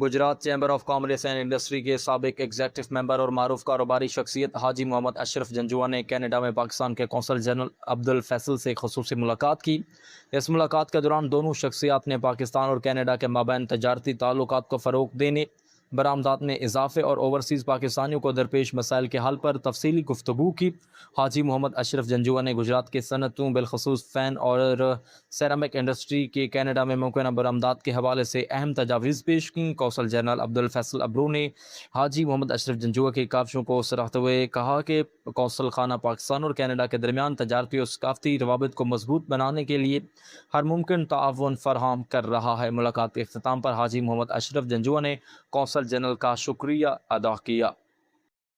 Gujarat chamber of commerce and industry کے سابق executive member اور معروف کاروباری شخصیت حاجی محمد اشرف جنجوعہ نے کینیڈا میں پاکستان کے قونصل جنرل عبدالفیصل سے خصوصی ملاقات کی۔ اس ملاقات کے دوران دونوں شخصیات نے پاکستان اور کینیڈا کے مابین تجارتی تعلقات کو فروغ دینے، برآمدات میں اضافے اور اوورسیز پاکستانیوں کو درپیش مسائل کے حل پر تفصیلی گفتگو کی۔ حاجی محمد اشرف جنجوعہ نے گجرات کی صنعتوں بالخصوص فین اور سیرامک انڈسٹری کے کینیڈا میں ممکنہ برآمدات کے حوالے سے اہم تجاویز پیش کیں۔ قونصل جنرل عبدالفیصل ابرو نے حاجی محمد اشرف جنجوعہ کی کاوشوں کو سراہتے ہوئے کہا کہ قونصل خانہ پاکستان اور کینیڈا کے درمیان تجارتی اور ثقافتی روابط کو مضبوط بنانے کے لیے ہر ممکن تعاون فراہم کر رہا ہے۔ ملاقات کے اختتام پر حاجی محمد اشرف جنجوعہ نے قونصل جنرل کا شکریہ ادا کیا۔